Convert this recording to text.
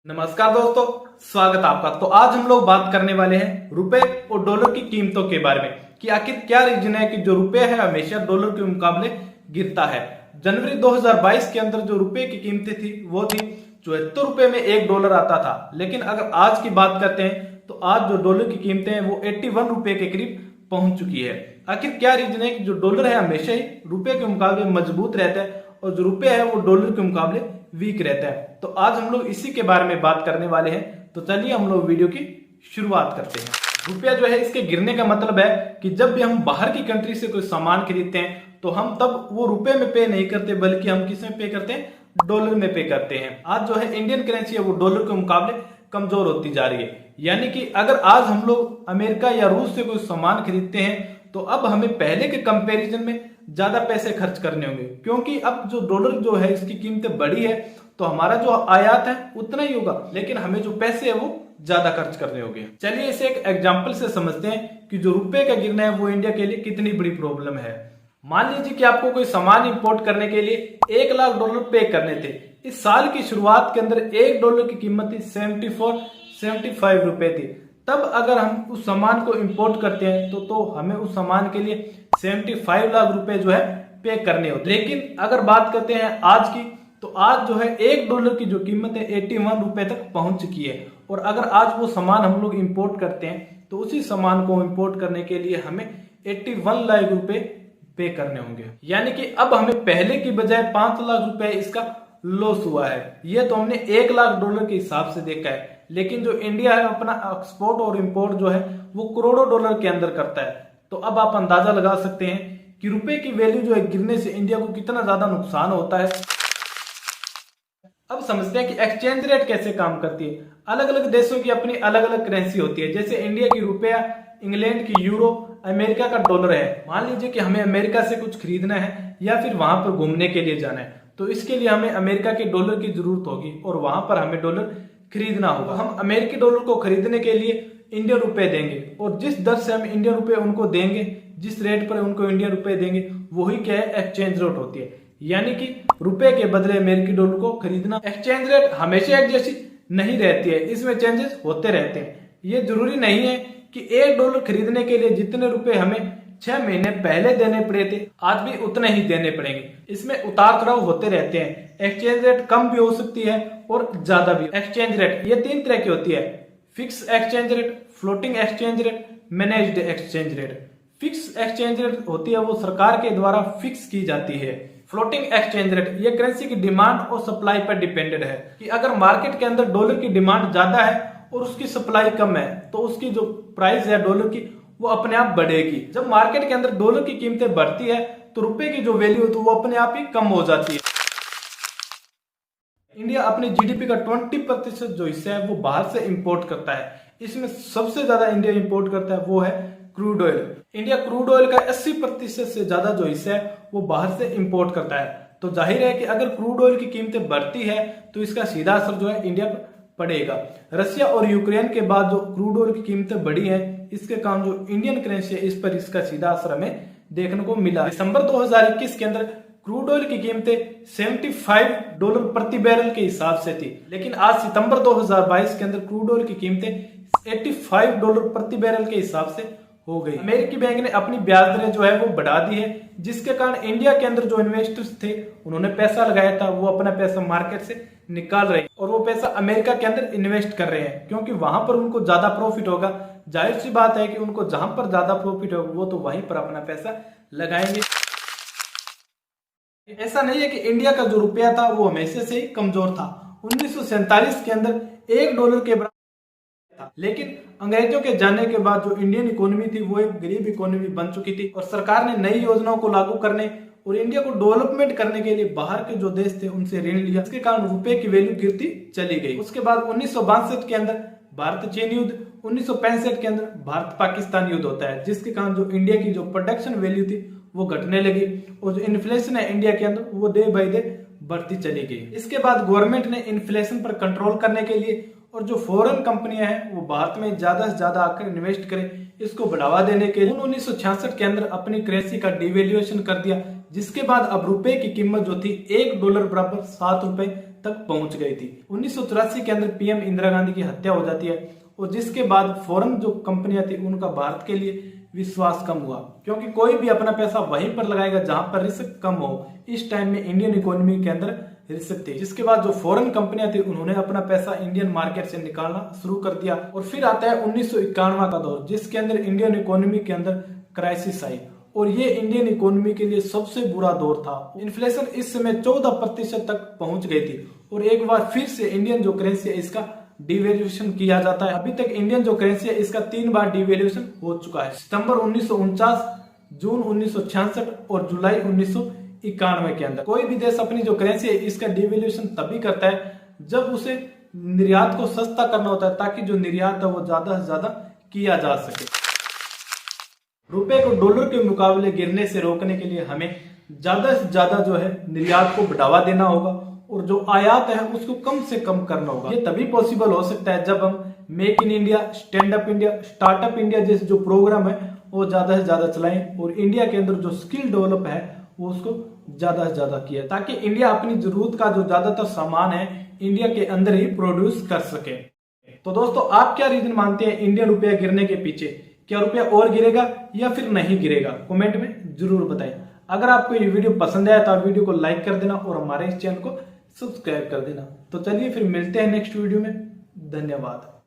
नमस्कार दोस्तों, स्वागत आपका। तो आज हम लोग बात करने वाले हैं रुपए और डॉलर की कीमतों के बारे में कि आखिर क्या रीजन है कि जो रुपए है हमेशा डॉलर के मुकाबले गिरता है। जनवरी 2022 के अंदर जो रुपए की कीमतें थी वो थी 74 रुपए में $1 आता था, लेकिन अगर आज की बात करते हैं तो आज जो डॉलर की कीमतें हैं वो 81 रुपए के करीब पहुंच चुकी है। आखिर क्या रीजन है कि जो डॉलर है हमेशा ही रुपए के मुकाबले मजबूत रहता है और जो रुपए है वो डॉलर के मुकाबले वीक रहता है। तो आज हम लोग इसी के बारे में बात करने वाले हैं। तो चलिए हम लोग वीडियो की शुरुआत करते हैं। रुपया जो है इसके गिरने का मतलब है कि जब भी हम बाहर की कंट्री से कोई सामान खरीदते हैं तो हम तब वो रुपए में पे नहीं करते, बल्कि हम किस में पे करते हैं, डॉलर में पे करते हैं। आज जो है इंडियन करेंसी है वो डॉलर के मुकाबले कमजोर होती जा रही है। यानी कि अगर आज हम लोग अमेरिका या रूस से कोई सामान खरीदते हैं तो अब हमें पहले के कंपैरिजन में ज्यादा पैसे खर्च करने होंगे, क्योंकि अब जो डॉलर जो है इसकी कीमतें बढ़ी है तो हमारा जो आयात है उतना ही होगा, लेकिन हमें जो पैसे है वो ज्यादा खर्च करने होंगे। चलिए इसे एक एग्जांपल से समझते हैं कि जो रुपए का गिरना है वो इंडिया के लिए कितनी बड़ी प्रॉब्लम है। मान लीजिए कि आपको कोई सामान इंपोर्ट करने के लिए $1 लाख पे करने थे। इस साल की शुरुआत के अंदर $1 की कीमत थी 75 रुपए थी। तब अगर हम उस सामान को इंपोर्ट करते हैं तो हमें उस सामान के लिए 75 लाख रुपए जो है पे करने होते। लेकिन अगर बात करते हैं आज की, तो आज जो है $1 की जो कीमत है 81 रुपए तक पहुंच चुकी है। और अगर आज वो सामान हम लोग इंपोर्ट करते हैं तो उसी सामान को इंपोर्ट करने के लिए हमें 81 लाख रुपए पे करने होंगे। यानी कि अब हमें पहले की बजाय 5 लाख रुपए इसका लॉस हुआ है। ये तो हमने $1 लाख के हिसाब से देखा है, लेकिन जो इंडिया है अपना एक्सपोर्ट और इंपोर्ट जो है वो करोड़ों डॉलर के अंदर करता है। तो अब आप अंदाजा लगा सकते हैं कि रुपए की वैल्यू जो है गिरने से इंडिया को कितना ज्यादा नुकसान होता है। अब समझते हैं कि एक्सचेंज रेट कैसे काम करती है। अलग अलग देशों की अपनी अलग अलग करेंसी होती है। जैसे इंडिया की रुपया, इंग्लैंड की यूरो, अमेरिका का डॉलर है। मान लीजिए कि हमें अमेरिका से कुछ खरीदना है या फिर वहां पर घूमने के लिए जाना है, तो इसके लिए हमें अमेरिका के डॉलर की जरूरत होगी और वहां पर हमें डॉलर खरीदना होगा। हम अमेरिकी डॉलर को खरीदने के लिए इंडियन रुपए देंगे और जिस दर से हम इंडियन रुपए उनको देंगे, जिस रेट पर उनको इंडियन रुपए देंगे, वही क्या है, एक्सचेंज रेट होती है। यानी कि रुपए के बदले अमेरिकी डॉलर को खरीदना। एक्सचेंज रेट हमेशा एक जैसी नहीं रहती है, इसमें चेंजेस होते रहते हैं। ये जरूरी नहीं है कि $1 खरीदने के लिए जितने रुपए हमें 6 महीने पहले देने पड़े थे आज भी उतने ही देने पड़ेंगे। इसमें उतार चढ़ाव होते रहते हैं। एक्सचेंज रेट कम भी हो सकती है और ज्यादा भी। एक्सचेंज रेट ये 3 तरह की होती है: fix exchange rate, floating exchange rate, managed exchange rate. Fix exchange rate होती है वो सरकार के द्वारा फिक्स की जाती है। फ्लोटिंग एक्सचेंज रेट ये करेंसी की डिमांड और सप्लाई पर डिपेंडेड है कि अगर मार्केट के अंदर डॉलर की डिमांड ज्यादा है और उसकी सप्लाई कम है तो उसकी जो प्राइस है डॉलर की वो अपने आप बढ़ेगी। जब मार्केट के अंदर डॉलर की कीमतें बढ़ती है तो रुपए की जो वैल्यू है तो वो अपने आप ही कम हो जाती है। इंडिया अपनी जीडीपी का 20% जो हिस्सा है वो बाहर से इंपोर्ट करता है। इसमें सबसे ज्यादा इंडिया इंपोर्ट करता है वो है crude oil. India crude oil का 80% से ज्यादा जो हिस्सा है वो बाहर से इंपोर्ट करता है। तो जाहिर है कि अगर क्रूड ऑयल की कीमतें बढ़ती है तो इसका सीधा असर जो है इंडिया पर पड़ेगा। रशिया और यूक्रेन के बाद जो क्रूड ऑयल की कीमतें बढ़ी हैं, इसके कारण जो इंडियन करेंसी है इस पर इसका सीधा असर हमें देखने को मिला। दिसंबर 2021 के अंदर क्रूड ऑयल की कीमतें $75 प्रति बैरल के हिसाब से थी, लेकिन आज सितंबर 2022 के अंदर क्रूड ऑयल की कीमतें $85 प्रति बैरल के हिसाब से हो गई। अमेरिकी बैंक ने अपनी ब्याज दरें जो है वो बढ़ा दी है, जिसके कारण इंडिया के अंदर जो इन्वेस्टर्स थे उन्होंने पैसा लगाया था वो अपना पैसा मार्केट से निकाल रहे हैं और वो पैसा अमेरिका के अंदर इन्वेस्ट कर रहे हैं, क्योंकि वहां पर उनको ज्यादा प्रॉफिट होगा। जाहिर सी बात है कि उनको जहां पर ज्यादा प्रॉफिट होगा वो तो वहीं पर अपना पैसा लगाएंगे। ऐसा नहीं है कि इंडिया का जो रुपया था वो हमेशा से ही कमजोर था। 1947 के अंदर $1 के बराबर था, लेकिन अंग्रेजों के जाने के बाद जो इंडियन इकोनॉमी थी वो एक गरीब इकोनॉमी बन चुकी थी और सरकार ने नई योजनाओं को लागू करने और इंडिया को डेवलपमेंट करने के लिए बाहर के जो देश थे उनसे ऋण लिया, इसके कारण रुपए की वैल्यू गिरती चली गई। उसके बाद 1962 के अंदर भारत चीन युद्ध, 1965 के अंदर भारत पाकिस्तान युद्ध होता है, जिसके कारण जो इंडिया की जो प्रोडक्शन वैल्यू थी वो घटने लगी और जो इन्फ्लेशन है इंडिया के अंदर वो डे बाय डे बढ़ती चली गई। इसके बाद गवर्नमेंट ने इन्फ्लेशन पर कंट्रोल करने के लिए और जो फॉरेन कंपनियां हैं वो भारत में ज्यादा से ज्यादा आकर इन्वेस्ट करें, इसको बढ़ावा देने के लिए 1966 के अंदर अपनी करेंसी का डिवैल्यूएशन कर दिया, जिसके बाद अब रुपए की कीमत जो थी $1 बराबर $7 तक पहुंच गई थी। 1984 के अंदर पीएम इंदिरा गांधी की हत्या हो जाती है और जिसके बाद फॉरेन जो कंपनियां थी उनका भारत के लिए विश्वास कम हुआ, क्योंकि कोई भी अपना पैसा वहीं पर लगाएगा जहां पर रिस्क कम हो। इस टाइम में इंडियन इकोनॉमी के अंदर रिस्क थी, जिसके बाद जो फॉरेन कंपनियां थी उन्होंने अपना पैसा इंडियन मार्केट से निकालना शुरू कर दिया। और फिर आता है 1991 का दौर, जिसके अंदर इंडियन इकोनॉमी के अंदर क्राइसिस आई और ये इंडियन इकोनॉमी के लिए सबसे बुरा दौर था। इन्फ्लेशन इस समय 14% तक पहुंच गई थी और एक बार फिर से इंडियन जो करेंसी है इसका डिवेल्यूएशन किया जाता है। अभी तक इंडियन जो करेंसी है इसका 3 बार डिवेल्यूएशन हो चुका है, सितंबर 1949, जून 1966 और जुलाई 1991 के अंदर। कोई भी देश अपनी जो करेंसी है इसका डिवेल्यूएशन तभी करता है जब उसे निर्यात को सस्ता करना होता है, ताकि जो निर्यात है वो ज्यादा से ज्यादा किया जा सके। रुपए को डॉलर के मुकाबले गिरने से रोकने के लिए हमें ज्यादा से ज्यादा जो है निर्यात को बढ़ावा देना होगा और जो आयात है उसको कम से कम करना होगा। ये तभी पॉसिबल हो सकता है जब हम make in India, stand up India, startup India जैसे जो प्रोग्राम है वो ज्यादा से ज्यादा चलाएं और इंडिया के अंदर जो स्किल डेवलप है वो उसको ज्यादा से ज्यादा किया, ताकि इंडिया अपनी जरूरत का जो ज्यादातर सामान है इंडिया के अंदर ही प्रोड्यूस कर सके। तो दोस्तों, आप क्या रीजन मानते हैं इंडियन रुपया गिरने के पीछे? क्या रुपया और गिरेगा या फिर नहीं गिरेगा? कमेंट में जरूर बताएं। अगर आपको ये वीडियो पसंद आया तो आप वीडियो को लाइक कर देना और हमारे इस चैनल को सब्सक्राइब कर देना। तो चलिए फिर मिलते हैं नेक्स्ट वीडियो में। धन्यवाद।